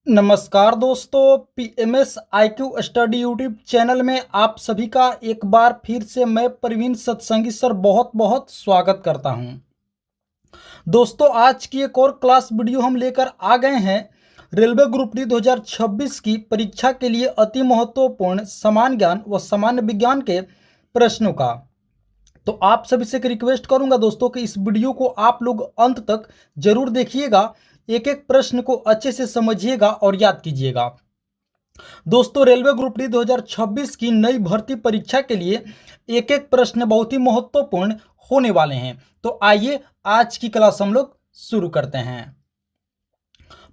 नमस्कार दोस्तों, PMS IQ study YouTube channel में आप सभी का एक बार फिर से मैं प्रवीण सत्संगी सर बहुत बहुत स्वागत करता हूं। दोस्तों, आज की एक और क्लास वीडियो हम लेकर आ गए हैं रेलवे ग्रुप डी 2026 की परीक्षा के लिए अति महत्वपूर्ण समान ज्ञान व सामान्य विज्ञान के प्रश्नों का। तो आप सभी से एक रिक्वेस्ट करूंगा दोस्तों कि इस वीडियो को आप लोग अंत तक जरूर देखिएगा, एक एक प्रश्न को अच्छे से समझिएगा और याद कीजिएगा। दोस्तों, रेलवे ग्रुप डी 2026 की नई भर्ती परीक्षा के लिए एक एक प्रश्न बहुत ही महत्वपूर्ण होने वाले हैं। तो आइए आज की क्लास हम लोग शुरू करते हैं।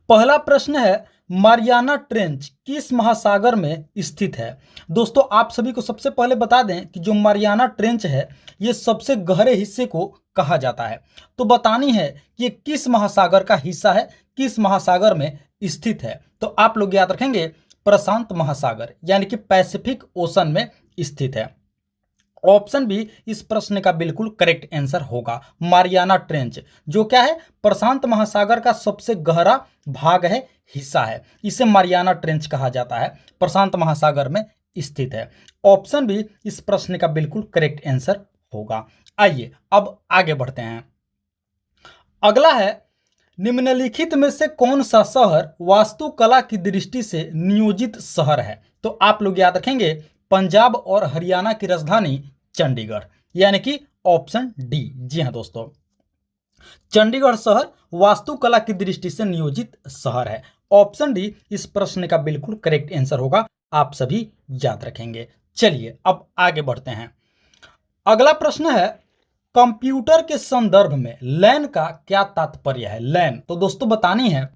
पहला प्रश्न है, मारियाना ट्रेंच किस महासागर में स्थित है। दोस्तों, आप सभी को सबसे पहले बता दें कि जो मारियाना ट्रेंच है ये सबसे गहरे हिस्से को कहा जाता है। तो बतानी है कि ये किस महासागर का हिस्सा है, किस महासागर में स्थित है। तो आप लोग याद रखेंगे प्रशांत महासागर यानी कि पैसिफिक ओशन में स्थित है। ऑप्शन बी इस प्रश्न का बिल्कुल करेक्ट आंसर होगा। मारियाना ट्रेंच जो क्या है, प्रशांत महासागर का सबसे गहरा भाग है, हिस्सा है, इसे मारियाना ट्रेंच कहा जाता है, प्रशांत महासागर में स्थित है। ऑप्शन बी इस प्रश्न का बिल्कुल करेक्ट आंसर होगा। आइए अब आगे बढ़ते हैं। अगला है, निम्नलिखित में से कौन सा शहर वास्तुकला की दृष्टि से नियोजित शहर है। तो आप लोग याद रखेंगे पंजाब और हरियाणा की राजधानी चंडीगढ़, यानी कि ऑप्शन डी। जी हां दोस्तों, चंडीगढ़ शहर वास्तुकला की दृष्टि से नियोजित शहर है। ऑप्शन डी इस प्रश्न का बिल्कुल करेक्ट आंसर होगा, आप सभी याद रखेंगे। चलिए अब आगे बढ़ते हैं। अगला प्रश्न है, कंप्यूटर के संदर्भ में लैन का क्या तात्पर्य है। लैन तो दोस्तों बतानी है,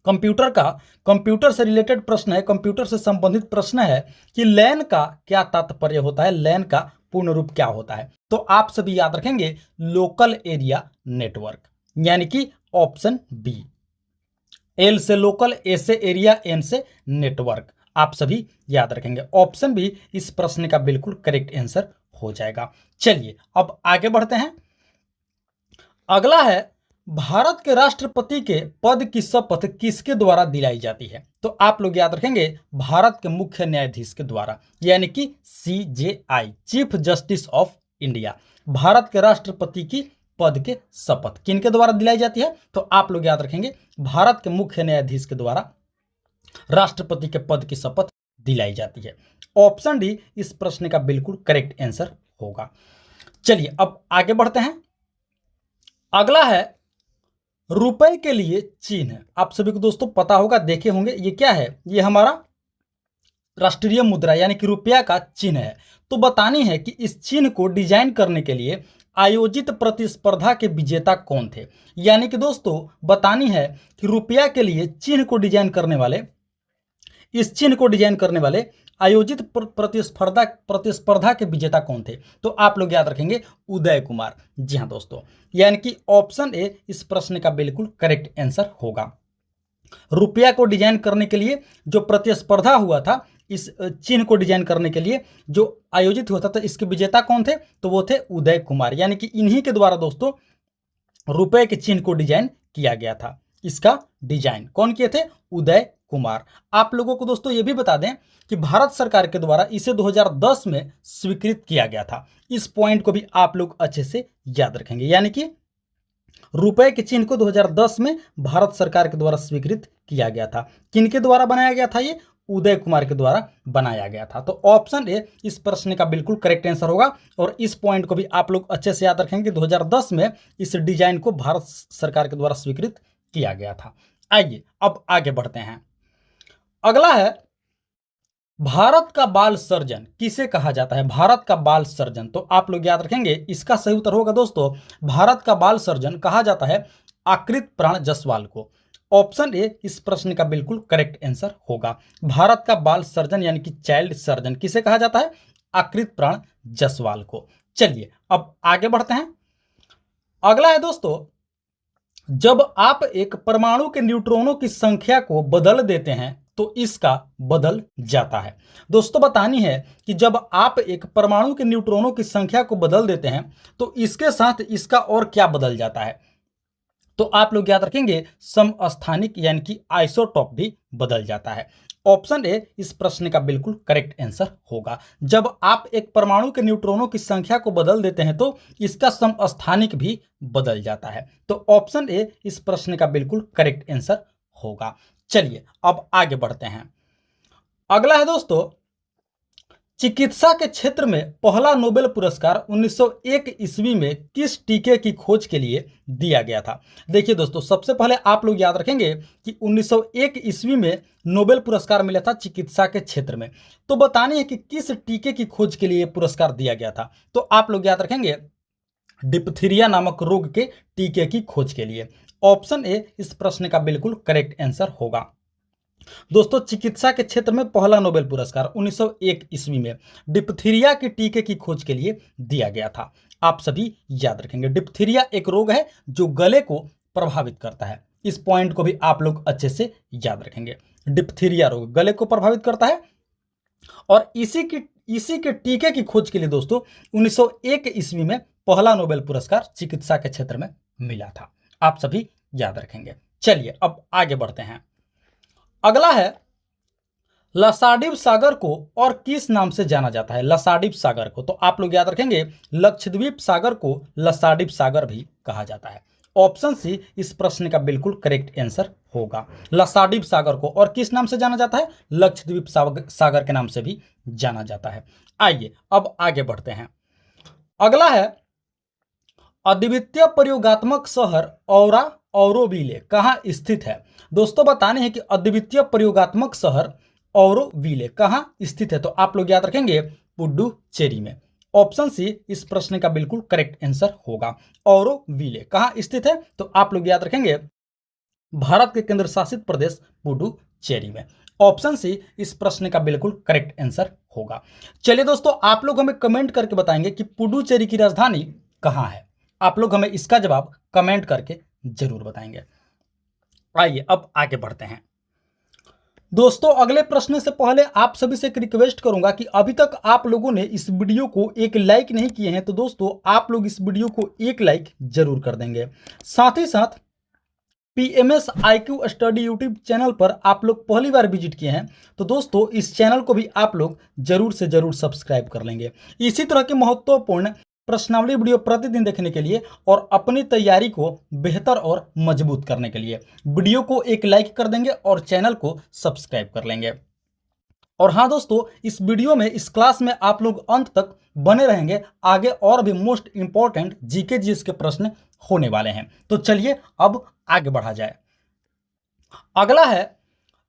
कंप्यूटर से रिलेटेड प्रश्न है, कंप्यूटर से संबंधित प्रश्न है कि लैन का क्या तात्पर्य होता है, लैन का पूर्ण रूप क्या होता है। तो आप सभी याद रखेंगे लोकल एरिया नेटवर्क, यानी कि ऑप्शन बी। एल से लोकल, ए से एरिया, एन से नेटवर्क, आप सभी याद रखेंगे। ऑप्शन बी इस प्रश्न का बिल्कुल करेक्ट आंसर हो जाएगा। चलिए अब आगे बढ़ते हैं। अगला है, भारत के राष्ट्रपति के पद की शपथ किसके द्वारा दिलाई जाती है। तो आप लोग याद रखेंगे भारत के मुख्य न्यायाधीश के द्वारा, यानी कि CJI, chief justice of India. Bharat के राष्ट्रपति की पद के शपथ किनके द्वारा दिलाई जाती है। तो आप लोग याद रखेंगे भारत के मुख्य न्यायाधीश के द्वारा राष्ट्रपति के पद की शपथ दिलाई जाती है। ऑप्शन डी इस प्रश्न का बिल्कुल करेक्ट आंसर होगा। चलिए अब आगे बढ़ते हैं। अगला है, रुपए के लिए चिन्ह। आप सभी को दोस्तों पता होगा, देखे होंगे, ये क्या है, ये हमारा राष्ट्रीय मुद्रा यानी कि रुपया का चिन्ह है। तो बतानी है कि इस चिन्ह को डिजाइन करने के लिए आयोजित प्रतिस्पर्धा के विजेता कौन थे। यानी कि दोस्तों बतानी है कि रुपया के लिए चिन्ह को डिजाइन करने वाले, इस चिन्ह को डिजाइन करने वाले आयोजित प्रतिस्पर्धा के विजेता कौन थे। तो आप लोग याद रखेंगे उदय कुमार। जी हां दोस्तों, यानी कि ऑप्शन ए इस प्रश्न का बिल्कुल करेक्ट आंसर होगा। रुपया को डिजाइन करने के लिए जो प्रतिस्पर्धा हुआ था, इस चिन्ह को डिजाइन करने के लिए जो आयोजित हुआ था, इसके विजेता कौन थे। तो वो थे उदय कुमार, यानी कि इन्हीं के द्वारा दोस्तों रुपए के चिन्ह को डिजाइन किया गया था। इसका डिजाइन कौन किए थे, उदय कुमार। आप लोगों को दोस्तों ये भी बता दें कि भारत सरकार के द्वारा इसे 2010 में स्वीकृत किया गया था। इस पॉइंट को भी आप लोग अच्छे से याद रखेंगे, यानी कि रुपए के चिन्ह को 2010 में भारत सरकार के द्वारा स्वीकृत किया गया था। किनके द्वारा बनाया गया था, ये उदय कुमार के द्वारा बनाया गया था। तो ऑप्शन ए इस प्रश्न का बिल्कुल करेक्ट आंसर होगा। और इस पॉइंट को भी आप लोग अच्छे से याद रखेंगे, 2010 में इस डिजाइन को भारत सरकार के द्वारा स्वीकृत किया गया था। आइए अब आगे बढ़ते हैं। अगला है, भारत का बाल सर्जन किसे कहा जाता है। भारत का बाल सर्जन, तो आप लोग याद रखेंगे इसका सही उत्तर होगा दोस्तों, भारत का बाल सर्जन कहा जाता है आकृत प्राण जायसवाल को। ऑप्शन ए इस प्रश्न का बिल्कुल करेक्ट आंसर होगा। भारत का बाल सर्जन यानी कि चाइल्ड सर्जन किसे कहा जाता है, आकृत प्राण जायसवाल को। चलिए अब आगे बढ़ते हैं। अगला है दोस्तों, जब आप एक परमाणु के न्यूट्रॉनों की संख्या को बदल देते हैं तो इसका बदल जाता है। दोस्तों बतानी है कि जब आप एक परमाणु के न्यूट्रॉनों की संख्या को बदल देते हैं तो इसके साथ इसका और क्या बदल जाता है। तो आप लोग याद रखेंगे समस्थानिक यानी कि आइसोटॉप भी बदल जाता है। ऑप्शन ए इस प्रश्न का बिल्कुल करेक्ट आंसर होगा। जब आप एक परमाणु के न्यूट्रॉनों की संख्या को बदल देते हैं तो इसका समस्थानिक भी बदल जाता है। तो ऑप्शन ए इस प्रश्न का बिल्कुल करेक्ट आंसर होगा। चलिए अब आगे बढ़ते हैं। अगला है दोस्तों, चिकित्सा के क्षेत्र में पहला नोबेल पुरस्कार 1901 ईस्वी में किस टीके की खोज के लिए दिया गया था। देखिए दोस्तों, सबसे पहले आप लोग याद रखेंगे कि 1901 ईस्वी में नोबेल पुरस्कार मिला था चिकित्सा के क्षेत्र में। तो बतानी है कि किस टीके की खोज के लिए पुरस्कार दिया गया था। तो आप लोग याद रखेंगे डिप्थीरिया नामक रोग के टीके की खोज के लिए। ऑप्शन ए इस प्रश्न का बिल्कुल करेक्ट आंसर होगा। दोस्तों, चिकित्सा के क्षेत्र में पहला नोबेल पुरस्कार 1901 ईस्वी में डिप्थीरिया के टीके की खोज के लिए दिया गया था। आप सभी याद रखेंगे, डिप्थीरिया एक रोग है जो गले को प्रभावित करता है। इस पॉइंट को भी आप लोग अच्छे से याद रखेंगे। डिप्थीरिया रोग गले को प्रभावित करता है और इसी के टीके की खोज के लिए दोस्तों 1901 ईस्वी में पहला नोबेल पुरस्कार चिकित्सा के क्षेत्र में मिला था। आप सभी याद रखेंगे। चलिए अब आगे बढ़ते हैं। अगला है, लक्षद्वीप सागर को और किस नाम से जाना जाता है। लक्षद्वीप सागर को, तो आप लोग याद रखेंगे लक्षद्वीप सागर को लक्षद्वीप सागर भी कहा जाता है। ऑप्शन सी इस प्रश्न का बिल्कुल करेक्ट आंसर होगा। लक्षद्वीप सागर को और किस नाम से जाना जाता है, लक्षद्वीप सागर के नाम से भी जाना जाता है। आइए अब आगे बढ़ते हैं। अगला है, अद्वितीय प्रयोगात्मक शहर ऑरोविले कहाँ स्थित है। दोस्तों, बताने हैं कि अद्वितीय प्रयोगात्मक शहर ऑरोविले कहाँ स्थित है। तो आप लोग याद रखेंगे पुडुचेरी में। ऑप्शन सी इस प्रश्न का बिल्कुल करेक्ट आंसर होगा। ऑरोविले कहाँ स्थित है, तो आप लोग याद रखेंगे भारत के केंद्र शासित प्रदेश पुडुचेरी में। ऑप्शन सी इस प्रश्न का बिल्कुल करेक्ट आंसर होगा। चलिए दोस्तों, आप लोग हमें कमेंट करके बताएंगे कि पुडुचेरी की राजधानी कहाँ है। आप लोग हमें इसका जवाब कमेंट करके जरूर बताएंगे। आइए अब आगे बढ़ते हैं। दोस्तों, अगले प्रश्न से पहले आप सभी से एक रिक्वेस्ट करूंगा कि अभी तक आप लोगों ने इस वीडियो को एक लाइक नहीं किए हैं, तो दोस्तों आप लोग इस वीडियो को एक लाइक जरूर कर देंगे। साथ ही साथ PMS IQ study YouTube channel पर आप लोग पहली बार विजिट किए हैं, तो दोस्तों इस चैनल को भी आप लोग जरूर से जरूर सब्सक्राइब कर लेंगे। इसी तरह के महत्वपूर्ण प्रश्नावली वीडियो प्रतिदिन देखने के लिए और अपनी तैयारी को बेहतर और मजबूत करने के लिए वीडियो को एक लाइक कर देंगे और चैनल को सब्सक्राइब कर लेंगे। और हाँ दोस्तों, इस वीडियो में, इस क्लास में आप लोग अंत तक बने रहेंगे। आगे और भी मोस्ट इंपॉर्टेंट जीके जीएस के प्रश्न होने वाले हैं। तो चलिए अब आगे बढ़ा जाए। अगला है,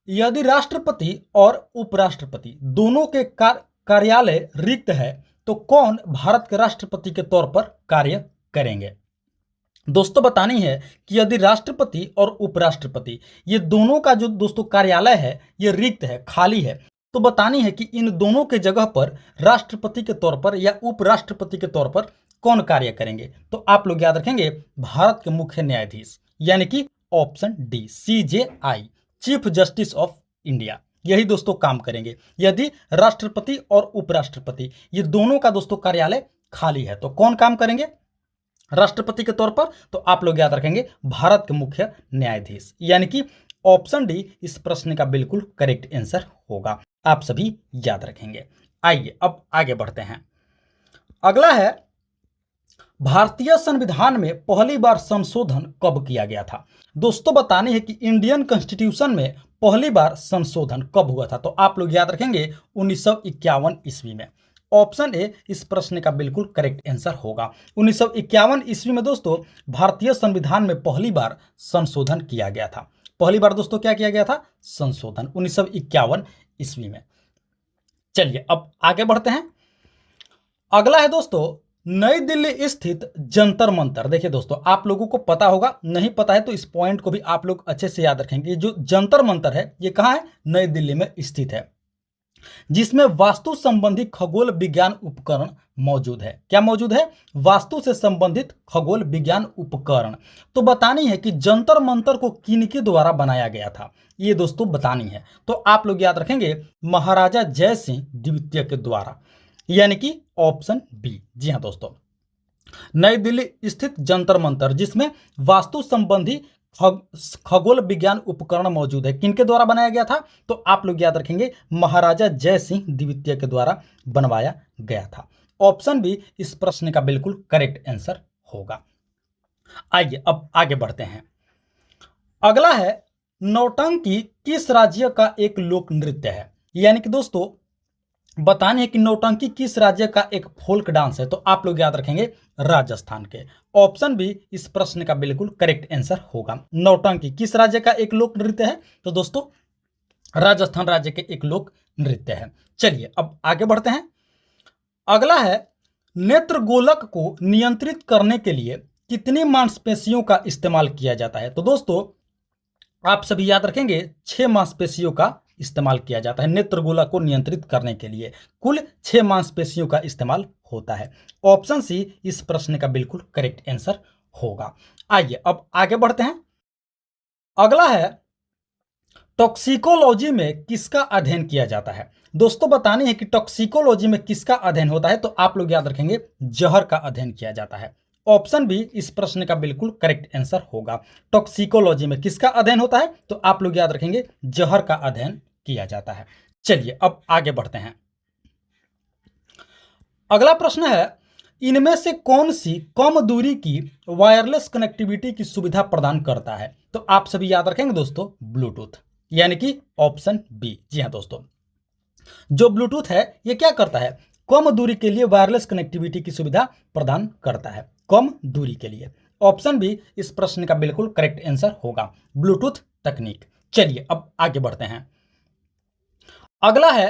यदि राष्ट्रपति और उपराष्ट्रपति दोनों के कार्यालय रिक्त है तो कौन भारत के राष्ट्रपति के तौर पर कार्य करेंगे। दोस्तों, बतानी है कि यदि राष्ट्रपति और उपराष्ट्रपति ये दोनों का जो दोस्तों कार्यालय है ये रिक्त है, खाली है, तो बतानी है कि इन दोनों के जगह पर राष्ट्रपति के तौर पर या उपराष्ट्रपति के तौर पर कौन कार्य करेंगे। तो आप लोग याद रखेंगे भारत के मुख्य न्यायाधीश, यानी कि option D CJI, chief justice of India, यही दोस्तों काम करेंगे। यदि राष्ट्रपति और उपराष्ट्रपति ये दोनों का दोस्तों कार्यालय खाली है तो कौन काम करेंगे राष्ट्रपति के तौर पर, तो आप लोग याद रखेंगे भारत के मुख्य न्यायाधीश, यानी कि ऑप्शन डी इस प्रश्न का बिल्कुल करेक्ट आंसर होगा। आप सभी याद रखेंगे। आइए अब आगे बढ़ते हैं। अगला है, भारतीय संविधान में पहली बार संशोधन कब किया गया था। दोस्तों, बतानी है कि इंडियन कॉन्स्टिट्यूशन में पहली बार संशोधन कब हुआ था। तो आप लोग याद रखेंगे 1951 ईस्वी में। ऑप्शन ए इस प्रश्न का बिल्कुल करेक्ट आंसर होगा। 1951 ईस्वी में दोस्तों भारतीय संविधान में पहली बार संशोधन किया गया था। पहली बार दोस्तों क्या किया गया था, संशोधन 1951 ईस्वी में। चलिए अब आगे बढ़ते हैं। अगला है दोस्तों, नई दिल्ली स्थित जंतर मंतर। देखिए दोस्तों, आप लोगों को पता होगा, नहीं पता है तो इस पॉइंट को भी आप लोग अच्छे से याद रखेंगे। जो जंतर मंतर है ये कहाँ है, नई दिल्ली में स्थित है, जिसमें वास्तु संबंधी खगोल विज्ञान उपकरण मौजूद है। क्या मौजूद है, वास्तु से संबंधित खगोल विज्ञान उपकरण। तो बतानी है कि जंतर मंतर को किनके द्वारा बनाया गया था, ये दोस्तों बतानी है। तो आप लोग याद रखेंगे महाराजा जय सिंह द्वितीय के द्वारा, यानी कि ऑप्शन बी। जी हाँ दोस्तों, नई दिल्ली स्थित जंतर मंतर, जिसमें वास्तु संबंधी खगोल विज्ञान उपकरण मौजूद है, किनके द्वारा बनाया गया था? तो आप लोग याद रखेंगे महाराजा जय सिंह द्वितीय के द्वारा बनवाया गया था। ऑप्शन बी इस प्रश्न का बिल्कुल करेक्ट आंसर होगा। आइए अब आगे बढ़ते हैं। अगला है, नौटंकी किस राज्य का एक लोक नृत्य है? यानी कि दोस्तों बताने है कि नौटंकी किस राज्य का एक फोल्क डांस है, तो आप लोग याद रखेंगे राजस्थान के। ऑप्शन बी इस प्रश्न का बिल्कुल करेक्ट आंसर होगा। नौटंकी किस राज्य का एक लोक नृत्य है? तो दोस्तों राजस्थान राज्य के एक लोक नृत्य है। चलिए अब आगे बढ़ते हैं। अगला है, नेत्र गोलक को नियंत्रित करने के लिए कितनी मांसपेशियों का इस्तेमाल किया जाता है? तो दोस्तों आप सभी याद रखेंगे 6 मांसपेशियों का इस्तेमाल किया जाता है नेत्र गोलक को नियंत्रित करने के लिए। कुल 6 मांसपेशियों का इस्तेमाल होता है। ऑप्शन सी इस प्रश्न का बिल्कुल करेक्ट आंसर होगा। आइए अब आगे बढ़ते हैं। अगला है, टॉक्सिकोलॉजी में किसका अध्ययन किया जाता है? दोस्तों बतानी है कि टॉक्सिकोलॉजी में किसका अध्ययन होता है, तो आप लोग याद रखेंगे जहर का अध्ययन किया जाता है। ऑप्शन बी इस प्रश्न का बिल्कुल करेक्ट आंसर होगा। टॉक्सिकोलॉजी में किसका अध्ययन होता है? तो आप लोग याद रखेंगे जहर का अध्ययन किया जाता है। चलिए अब आगे बढ़ते हैं। अगला प्रश्न है, इनमें से कौन सी कम दूरी की वायरलेस कनेक्टिविटी की सुविधा प्रदान करता है? तो आप सभी याद रखेंगे दोस्तों ब्लूटूथ, यानी कि ऑप्शन बी। जी हाँ दोस्तों, जो ब्लूटूथ है ये क्या करता है? कम दूरी के लिए वायरलेस कनेक्टिविटी की सुविधा प्रदान करता है, कम दूरी के लिए। ऑप्शन बी इस प्रश्न का बिल्कुल करेक्ट आंसर होगा, ब्लूटूथ तकनीक। चलिए अब आगे बढ़ते हैं। अगला है,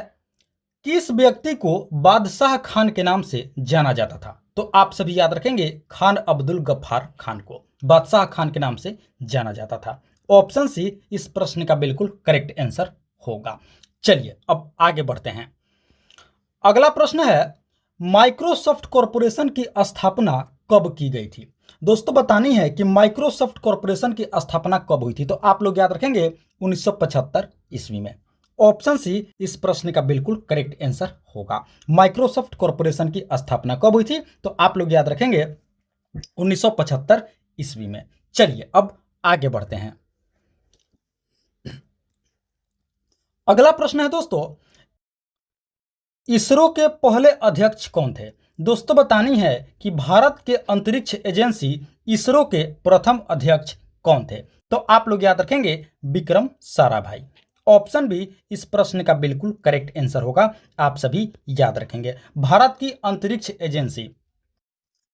किस व्यक्ति को बादशाह खान के नाम से जाना जाता था? तो आप सभी याद रखेंगे खान अब्दुल गफ्फार खान को बादशाह खान के नाम से जाना जाता था। ऑप्शन सी इस प्रश्न का बिल्कुल करेक्ट आंसर होगा। चलिए अब आगे बढ़ते हैं। अगला प्रश्न है, माइक्रोसॉफ्ट कॉरपोरेशन की स्थापना कब की गई थी? दोस्तों बतानी है कि माइक्रोसॉफ्ट कॉरपोरेशन की स्थापना कब हुई थी, तो आप लोग याद रखेंगे 1975 ईस्वी में। ऑप्शन सी इस प्रश्न का बिल्कुल करेक्ट आंसर होगा। माइक्रोसॉफ्ट कॉरपोरेशन की स्थापना कब हुई थी? तो आप लोग याद रखेंगे 1975 ईस्वी में। चलिए अब आगे बढ़ते हैं। अगला प्रश्न है दोस्तों, इसरो के पहले अध्यक्ष कौन थे? दोस्तों बतानी है कि भारत के अंतरिक्ष एजेंसी इसरो के प्रथम अध्यक्ष कौन थे? तो आप लोग याद रखेंगे विक्रम साराभाई। ऑप्शन बी इस प्रश्न का बिल्कुल करेक्ट आंसर होगा। आप सभी याद रखेंगे भारत की अंतरिक्ष एजेंसी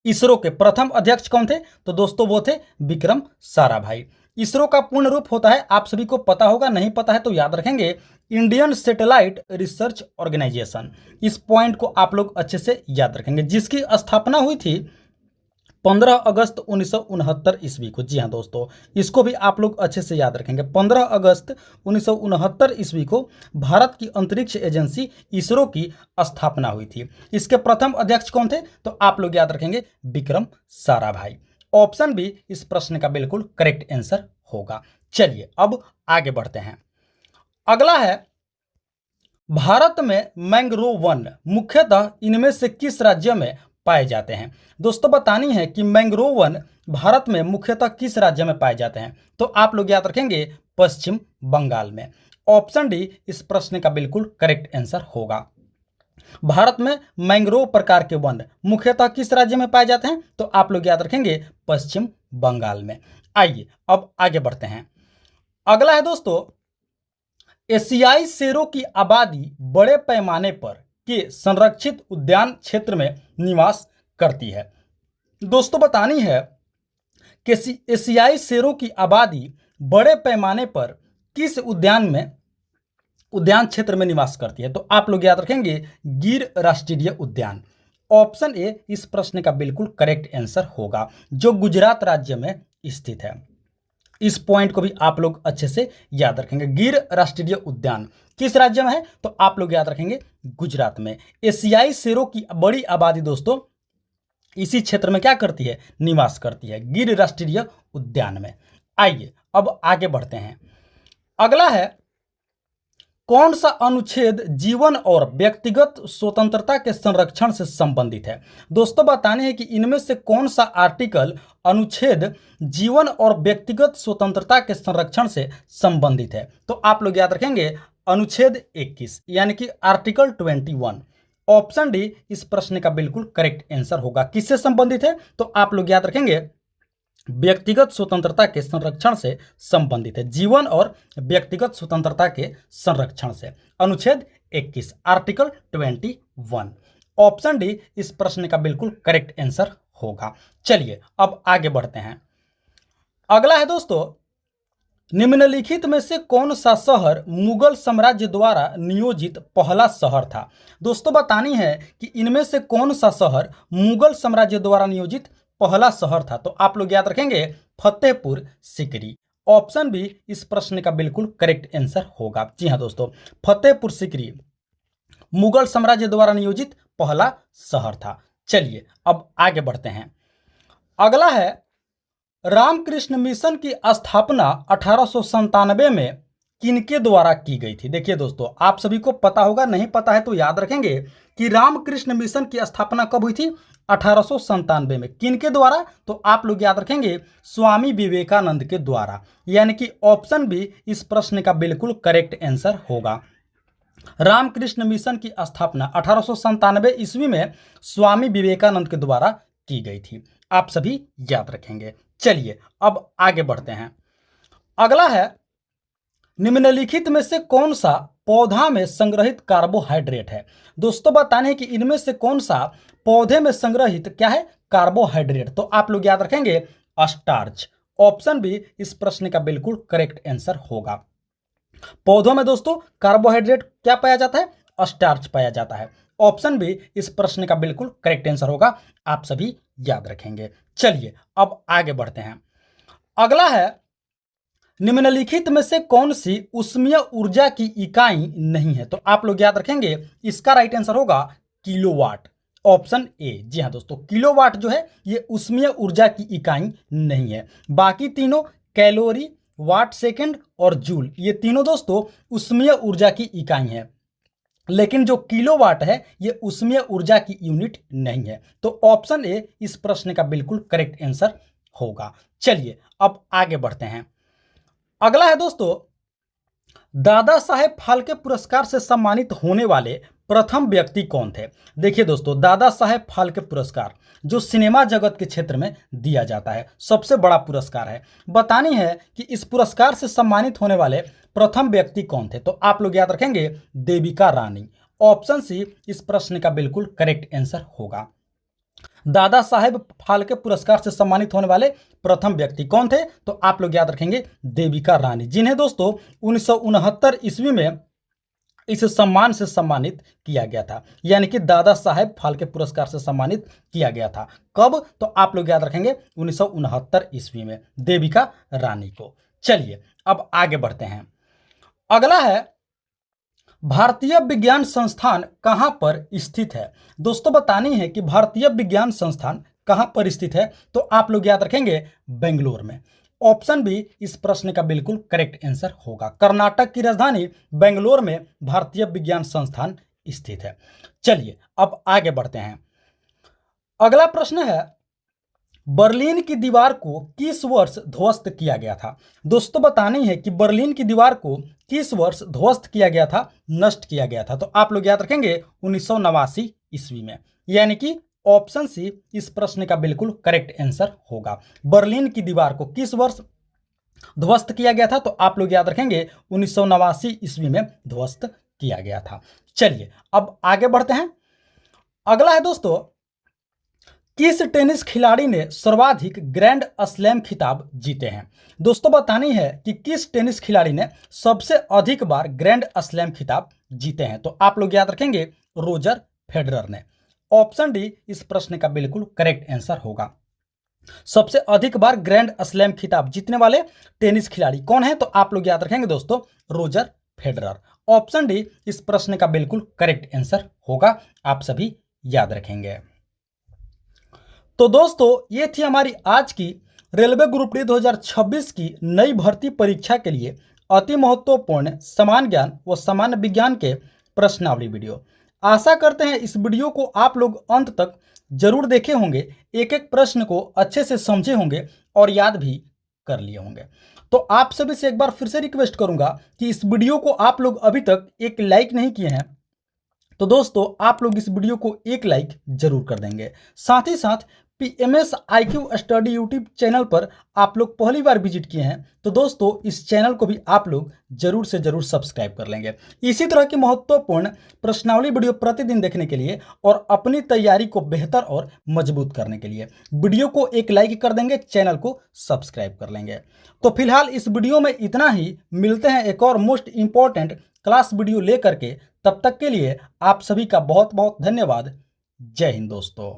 इसरो के प्रथम अध्यक्ष कौन थे? तो दोस्तों वो थे विक्रम साराभाई। इसरो का पूर्ण रूप होता है, आप सभी को पता होगा, नहीं पता है तो याद रखेंगे, इंडियन सैटेलाइट रिसर्च ऑर्गेनाइजेशन। इस पॉइंट को आप लोग अच्छे से याद रखेंगे, जिसकी स्थापना हुई थी 15 अगस्त 1969 ईस्वी को। जी हाँ दोस्तों, इसको भी आप लोग अच्छे से याद रखेंगे। 15 अगस्त 1969 ईस्वी को भारत की अंतरिक्ष एजेंसी इसरो की स्थापना हुई थी। इसके प्रथम अध्यक्ष कौन थे? तो आप लोग याद रखेंगे विक्रम साराभाई। ऑप्शन बी इस प्रश्न का बिल्कुल करेक्ट आंसर होगा। चलिए अब आगे बढ़ते हैं। अगला है, भारत में मैंग्रोव वन मुख्यतः इनमें से किस राज्य में पाए जाते हैं? दोस्तों बतानी है कि मैंग्रोव वन भारत में मुख्यतः किस राज्य में पाए जाते हैं? तो आप लोग याद रखेंगे पश्चिम बंगाल में। ऑप्शन डी इस प्रश्न का बिल्कुल करेक्ट आंसर होगा। भारत में मैंग्रोव प्रकार के वन मुख्यतः किस राज्य में पाए जाते हैं? तो आप लोग याद रखेंगे पश्चिम बंगाल में। आइए अब आगे बढ़ते हैं। अगला है दोस्तों, एशियाई शेरों की आबादी बड़े पैमाने पर के संरक्षित उद्यान क्षेत्र में निवास करती है। दोस्तों बतानी है कि एशियाई शेरों की आबादी बड़े पैमाने पर किस उद्यान क्षेत्र में निवास करती है? तो आप लोग याद रखेंगे गिर राष्ट्रीय उद्यान। ऑप्शन ए इस प्रश्न का बिल्कुल करेक्ट आंसर होगा, जो गुजरात राज्य में स्थित है। इस पॉइंट को भी आप लोग अच्छे से याद रखेंगे। गिर राष्ट्रीय उद्यान किस राज्य में है? तो आप लोग याद रखेंगे गुजरात में। एशियाई शेरों की बड़ी आबादी दोस्तों इसी क्षेत्र में क्या करती है? निवास करती है, गिर राष्ट्रीय उद्यान में। आइए अब आगे बढ़ते हैं। अगला है, कौन सा अनुच्छेद जीवन और व्यक्तिगत स्वतंत्रता के संरक्षण से संबंधित है? दोस्तों बताने हैं कि इनमें से कौन सा आर्टिकल अनुच्छेद जीवन और व्यक्तिगत स्वतंत्रता के संरक्षण से संबंधित है। तो आप लोग याद रखेंगे अनुच्छेद 21 यानी कि आर्टिकल 21। ऑप्शन डी इस प्रश्न का बिल्कुल करेक्ट आंसर होगा। किससे संबंधित है? तो आप लोग याद रखेंगे व्यक्तिगत स्वतंत्रता के संरक्षण से संबंधित है, जीवन और व्यक्तिगत स्वतंत्रता के संरक्षण से। अनुच्छेद 21 आर्टिकल 21। ऑप्शन डी इस प्रश्न का बिल्कुल करेक्ट आंसर होगा। चलिए अब आगे बढ़ते हैं। अगला है दोस्तों, निम्नलिखित में से कौन सा शहर मुगल साम्राज्य द्वारा नियोजित पहला शहर था? दोस्तों बतानी है कि इनमें से कौन सा शहर मुगल साम्राज्य द्वारा नियोजित पहला शहर था। तो आप लोग याद रखेंगे फतेहपुर सीकरी। ऑप्शन बी इस प्रश्न का बिल्कुल करेक्ट आंसर होगा। जी हाँ दोस्तों, फतेहपुर सीकरी मुगल साम्राज्य द्वारा नियोजित पहला शहर था। चलिए अब आगे बढ़ते हैं। अगला है, रामकृष्ण मिशन की स्थापना 1897 में किनके द्वारा की गई थी? देखिए दोस्तों, आप सभी को पता होगा, नहीं पता है तो याद रखेंगे कि रामकृष्ण मिशन की स्थापना कब हुई थी? 1897 में। किनके द्वारा? तो आप लोग याद रखेंगे स्वामी विवेकानंद के द्वारा। यानी कि ऑप्शन बी इस प्रश्न का बिल्कुल करेक्ट आंसर होगा। रामकृष्ण मिशन की स्थापना 1897 ईस्वी में स्वामी विवेकानंद के द्वारा की गई थी। आप सभी याद रखेंगे। चलिए अब आगे बढ़ते हैं। अगला है, निम्नलिखित में से कौन सा पौधा में संग्रहित कार्बोहाइड्रेट है? दोस्तों बताने हैं कि इनमें से कौन सा पौधे में संग्रहित क्या है? कार्बोहाइड्रेट। तो आप लोग याद रखेंगे स्टार्च। ऑप्शन बी इस प्रश्न का बिल्कुल करेक्ट आंसर होगा। पौधों में दोस्तों कार्बोहाइड्रेट क्या पाया जाता है? स्टार्च पाया जाता है। ऑप्शन बी इस प्रश्न का बिल्कुल करेक्ट आंसर होगा। आप सभी याद रखेंगे। चलिए अब आगे बढ़ते हैं। अगला है, निम्नलिखित में से कौन सी ऊष्मीय ऊर्जा की इकाई नहीं है? तो आप लोग याद रखेंगे इसका राइट आंसर होगा किलोवाट। Option A. जी हाँ दोस्तों, किलोवाट जो है ये ऊष्मीय ऊर्जा की इकाई नहीं है। बाकी तीनों कैलोरी, वाट सेकंड और जूल, ये तीनों दोस्तों ऊष्मीय ऊर्जा की इकाई है। लेकिन जो किलोवाट है ये ऊष्मीय ऊर्जा की यूनिट नहीं है। तो ऑप्शन ए इस प्रश्न का बिल्कुल करेक्ट आंसर होगा। चलिए अब आगे बढ़ते हैं। अगला है दोस्तों, दादा साहेब फाल्के पुरस्कार से सम्मानित होने वाले प्रथम व्यक्ति कौन थे? देखिए दोस्तों, दादा साहेब फाल्के पुरस्कार जो सिनेमा जगत के क्षेत्र में दिया जाता है, सबसे बड़ा पुरस्कार है। बतानी है कि इस पुरस्कार से सम्मानित होने वाले प्रथम व्यक्ति कौन थे? तो आप लोग याद रखेंगे देविका रानी। ऑप्शन सी इस प्रश्न का बिल्कुल करेक्ट आंसर होगा। दादा साहेब फाल्के पुरस्कार से सम्मानित होने वाले प्रथम व्यक्ति कौन थे? तो आप लोग याद रखेंगे देविका रानी, जिन्हें दोस्तों 1969 ईस्वी में इस सम्मान से सम्मानित किया गया था। यानी कि दादा साहेब फाल्के पुरस्कार से सम्मानित किया गया था। कब? तो आप लोग याद रखेंगे 1969 ईस्वी में देविका रानी को। चलिए अब आगे बढ़ते हैं। अगला है, भारतीय विज्ञान संस्थान कहां पर स्थित है? दोस्तों बतानी है कि भारतीय विज्ञान संस्थान कहां पर स्थित है। तो आप लोग याद रखेंगे बेंगलोर में। ऑप्शन बी इस प्रश्न का बिल्कुल करेक्ट आंसर होगा। कर्नाटक की राजधानी बेंगलोर में भारतीय विज्ञान संस्थान स्थित है। चलिए अब आगे बढ़ते हैं। अगला प्रश्न है, बर्लिन की दीवार को किस वर्ष ध्वस्त किया गया था? दोस्तों बतानी है कि बर्लिन की दीवार को किस वर्ष ध्वस्त किया गया था, नष्ट किया गया था। तो आप लोग याद रखेंगे 1989 ईस्वी में। यानी कि ऑप्शन सी इस प्रश्न का बिल्कुल करेक्ट आंसर होगा। बर्लिन की दीवार को किस वर्ष ध्वस्त किया गया था? तो आप लोग याद रखेंगे 1989 ईस्वी में ध्वस्त किया गया था। चलिए अब आगे बढ़ते हैं। अगला है दोस्तों, किस टेनिस खिलाड़ी ने सर्वाधिक ग्रैंड स्लैम खिताब जीते हैं? दोस्तों बतानी है कि किस टेनिस खिलाड़ी ने सबसे अधिक बार ग्रैंड स्लैम खिताब जीते हैं। तो आप लोग याद रखेंगे रोजर फेडरर ने। ऑप्शन डी इस प्रश्न का बिल्कुल करेक्ट आंसर होगा। सबसे अधिक बार ग्रैंड स्लैम खिताब जीतने वाले टेनिस खिलाड़ी कौन है? तो आप लोग याद रखेंगे दोस्तों रोजर फेडरर। ऑप्शन डी इस प्रश्न का बिल्कुल करेक्ट आंसर होगा। आप सभी याद रखेंगे। तो दोस्तों ये थी हमारी आज की रेलवे ग्रुप डी 2026 की नई भर्ती परीक्षा के लिए अति महत्वपूर्ण समान ज्ञान व सामान्य विज्ञान के प्रश्नावली वीडियो। आशा करते हैं इस वीडियो को आप लोग अंत तक जरूर देखे होंगे, एक एक प्रश्न को अच्छे से समझे होंगे और याद भी कर लिए होंगे। तो आप सभी से एक बार फिर से रिक्वेस्ट करूंगा कि इस वीडियो को आप लोग अभी तक एक लाइक नहीं किए हैं तो दोस्तों आप लोग इस वीडियो को एक लाइक जरूर कर देंगे। साथ ही साथ PMS IQ study YouTube channel पर आप लोग पहली बार विजिट किए हैं तो दोस्तों इस चैनल को भी आप लोग जरूर से जरूर सब्सक्राइब कर लेंगे। इसी तरह की महत्वपूर्ण प्रश्नावली वीडियो प्रतिदिन देखने के लिए और अपनी तैयारी को बेहतर और मजबूत करने के लिए वीडियो को एक लाइक कर देंगे, चैनल को सब्सक्राइब कर लेंगे। तो फिलहाल इस वीडियो में इतना ही, मिलते हैं एक और मोस्ट इंपॉर्टेंट क्लास वीडियो लेकर के। तब तक के लिए आप सभी का बहुत बहुत धन्यवाद। जय हिंद दोस्तों।